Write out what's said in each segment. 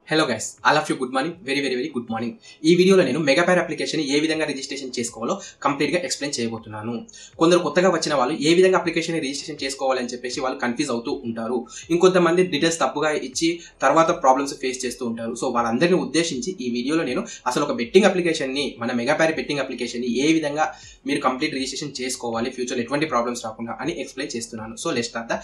Hello guys, all of you good morning. Very good morning. ఈ వీడియోలో నేను మెగాపైర్ application ఏ విధంగా రిజిస్ట్రేషన్ చేసుకోవాలో కంప్లీట్గా ఎక్స్ప్లెయిన్ చేయబోతున్నాను. కొందరు కొత్తగా వచ్చిన వాళ్ళు ఏ విధంగా అప్లికేషన్ రిజిస్ట్రేషన్ చేసుకోవాలని చెప్పేసి వాళ్ళు కన్ఫ్యూజ్ అవుతూ ఉంటారు. ఇంకొంతమంది డీటెయిల్స్ తప్పుగా ఇచ్చి తర్వాత ప్రాబ్లమ్స్ ఫేస్ చేస్తూ ఉంటారు. సో వాళ్ళందరినీ ఉద్దేశించి ఈ వీడియోలో నేను అసలు ఒక బెట్టింగ్ అప్లికేషన్ని, మన మెగాపైర్ బెట్టింగ్ అప్లికేషన్ని ఏ విధంగా మీరు కంప్లీట్ రిజిస్ట్రేషన్ చేసుకోవాలి, ఫ్యూచర్లో ఎటువంటి ప్రాబ్లమ్స్ రాకుండా అని ఎక్స్ప్లెయిన్ చేస్తున్నాను. సో లెట్స్ స్టార్ట్ ద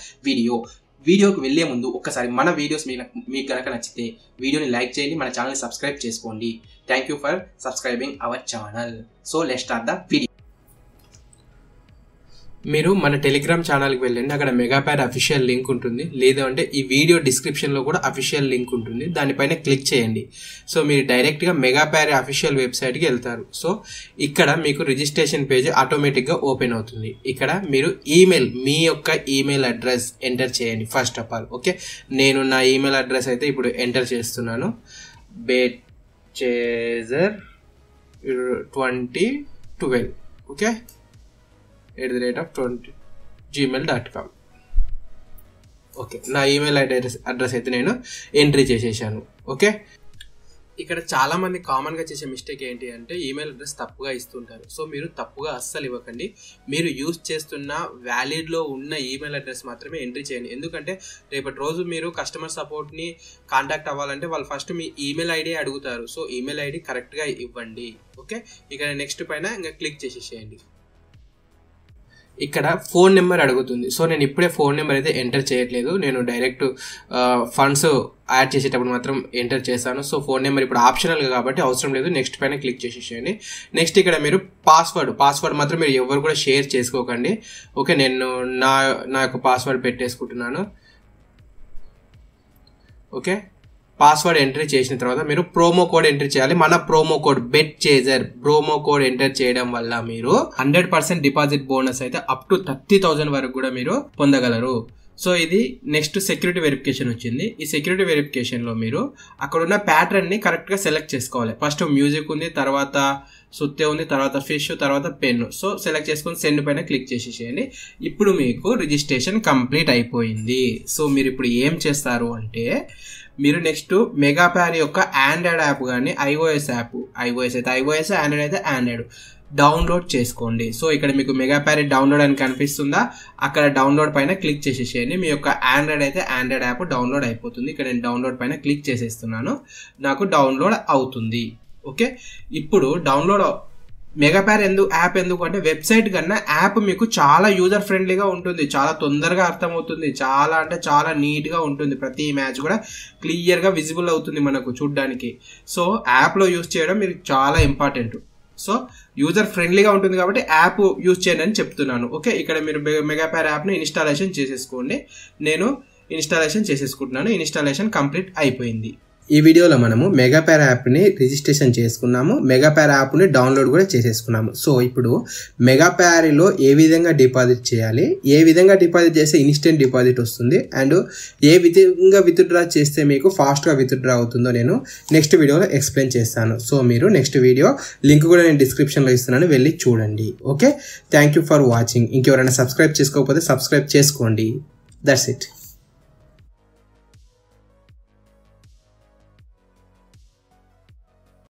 వీడియోకి వెళ్లే ముందు ఒక్కసారి మన వీడియోస్ మీకు కనుక నచ్చితే వీడియోని లైక్ చేయండి, మన ఛానల్ని సబ్స్క్రైబ్ చేసుకోండి. Thank you for subscribing our channel. So let's start the video. మీరు మన టెలిగ్రామ్ ఛానల్కి వెళ్ళండి, అక్కడ మెగాపైర్ అఫీషియల్ లింక్ ఉంటుంది, లేదు అంటే ఈ వీడియో డిస్క్రిప్షన్లో కూడా అఫీషియల్ లింక్ ఉంటుంది, దానిపైన క్లిక్ చేయండి. సో మీరు డైరెక్ట్గా మెగాపైర్ అఫీషియల్ వెబ్సైట్కి వెళ్తారు. సో ఇక్కడ మీకు రిజిస్ట్రేషన్ పేజ్ ఆటోమేటిక్గా ఓపెన్ అవుతుంది. ఇక్కడ మీరు మీ యొక్క ఈమెయిల్ అడ్రస్ ఎంటర్ చేయండి ఫస్ట్ ఆఫ్ ఆల్. ఓకే, నేను నా ఈమెయిల్ అడ్రస్ అయితే ఇప్పుడు ఎంటర్ చేస్తున్నాను. betchaser2012. Okay, @20gmail.com. ఓకే, నా ఈమెయిల్ అడ్రస్ అయితే నేను ఎంట్రీ చేసేసాను. ఓకే, ఇక్కడ చాలా మంది కామన్గా చేసే మిస్టేక్ ఏంటి అంటే ఈమెయిల్ అడ్రస్ తప్పుగా ఇస్తుంటారు. సో మీరు తప్పుగా అస్సలు ఇవ్వకండి, మీరు యూజ్ చేస్తున్న వ్యాలిడ్లో ఉన్న ఈమెయిల్ అడ్రస్ మాత్రమే ఎంట్రీ చేయండి. ఎందుకంటే రేపటి రోజు మీరు కస్టమర్ సపోర్ట్ని కాంటాక్ట్ అవ్వాలంటే వాళ్ళు ఫస్ట్ మీ ఈమెయిల్ ఐడి అడుగుతారు. సో ఈమెయిల్ ఐడి కరెక్ట్గా ఇవ్వండి. ఓకే, ఇక్కడ నెక్స్ట్ పైన ఇంకా క్లిక్ చేసేసేయండి. ఇక్కడ ఫోన్ నెంబర్ అడుగుతుంది. సో నేను ఇప్పుడే ఫోన్ నెంబర్ అయితే ఎంటర్ చేయట్లేదు, నేను డైరెక్ట్ ఫండ్స్ యాడ్ చేసేటప్పుడు మాత్రం ఎంటర్ చేశాను. సో ఫోన్ నెంబర్ ఇప్పుడు ఆప్షనల్గా కాబట్టి అవసరం లేదు. నెక్స్ట్ పైన క్లిక్ చేసేసేయండి. నెక్స్ట్ ఇక్కడ మీరు పాస్వర్డ్ మాత్రం మీరు ఎవరు కూడా షేర్ చేసుకోకండి. ఓకే, నేను నా యొక్క పాస్వర్డ్ పెట్టేసుకుంటున్నాను. ఓకే, పాస్వర్డ్ ఎంట్రీ చేసిన తర్వాత మీరు ప్రోమో కోడ్ ఎంట్రీ చేయాలి. మన promo code Betchaser promo code enter చేయడం వల్ల మీరు 100% డిపాజిట్ బోనస్ అయితే అప్ టు 30,000 వరకు కూడా మీరు పొందగలరు. సో ఇది నెక్స్ట్ సెక్యూరిటీ వెరిఫికేషన్ వచ్చింది. ఈ సెక్యూరిటీ వెరిఫికేషన్లో మీరు అక్కడ ఉన్న ప్యాటర్న్ని కరెక్ట్గా సెలెక్ట్ చేసుకోవాలి. ఫస్ట్ మ్యూజిక్ ఉంది, తర్వాత సుత్తే ఉంది, తర్వాత ఫిష్, తర్వాత పెన్. సో సెలెక్ట్ చేసుకొని సెండ్ పైన క్లిక్ చేసేసేయండి. ఇప్పుడు మీకు రిజిస్ట్రేషన్ కంప్లీట్ అయిపోయింది. సో మీరు ఇప్పుడు ఏం చేస్తారు అంటే మీరు నెక్స్ట్ మెగాపైర్ యొక్క ఆండ్రాయిడ్ యాప్ కానీ ఐఓఎస్ అయితే ఐఓఎస్, ఆండ్రాయిడ్ అయితే ఆండ్రాయిడ్ డౌన్లోడ్ చేసుకోండి. సో ఇక్కడ మీకు మెగాపైర్ డౌన్లోడ్ అని కనిపిస్తుందా, అక్కడ డౌన్లోడ్ పైన క్లిక్ చేసేసేయండి. మీ యొక్క ఆండ్రాయిడ్ అయితే ఆండ్రాయిడ్ యాప్ డౌన్లోడ్ అయిపోతుంది. ఇక్కడ నేను డౌన్లోడ్ పైన క్లిక్ చేసేస్తున్నాను, నాకు డౌన్లోడ్ అవుతుంది. ఓకే, ఇప్పుడు డౌన్లోడ్ మెగాపైర్ యాప్ ఎందుకు అంటే వెబ్సైట్ కన్నా యాప్ మీకు చాలా యూజర్ ఫ్రెండ్లీగా ఉంటుంది, చాలా తొందరగా అర్థమవుతుంది, చాలా అంటే చాలా నీట్గా ఉంటుంది. ప్రతి మ్యాచ్ కూడా క్లియర్గా విజిబుల్ అవుతుంది మనకు చూడడానికి. సో యాప్లో యూజ్ చేయడం మీరు చాలా ఇంపార్టెంట్. సో యూజర్ ఫ్రెండ్లీగా ఉంటుంది కాబట్టి యాప్ యూజ్ చేయండి అని చెప్తున్నాను. ఓకే, ఇక్కడ మీరు మెగాపైర్ యాప్ని ఇన్స్టాలేషన్ చేసేసుకోండి. నేను ఇన్స్టాలేషన్ చేసేసుకుంటున్నాను. ఇన్స్టాలేషన్ కంప్లీట్ అయిపోయింది. ఈ వీడియోలో మనము మెగాపైర్ యాప్ని రిజిస్ట్రేషన్ చేసుకున్నాము, మెగాపైర్ యాప్ని డౌన్లోడ్ కూడా చేసేసుకున్నాము. సో ఇప్పుడు మెగాపైర్లో ఏ విధంగా డిపాజిట్ చేయాలి, ఏ విధంగా డిపాజిట్ చేస్తే ఇన్స్టెంట్ డిపాజిట్ వస్తుంది, అండ్ ఏ విధంగా విత్డ్రా చేస్తే మీకు ఫాస్ట్గా విత్డ్రా అవుతుందో నేను నెక్స్ట్ వీడియోలో ఎక్స్ప్లెయిన్ చేస్తాను. సో మీరు నెక్స్ట్ వీడియో లింక్ కూడా నేను డిస్క్రిప్షన్లో ఇస్తున్నాను, వెళ్ళి చూడండి. Okay, thank you for watching. ఇంకెవరైనా సబ్స్క్రైబ్ చేసుకోకపోతే సబ్స్క్రైబ్ చేసుకోండి. That's it.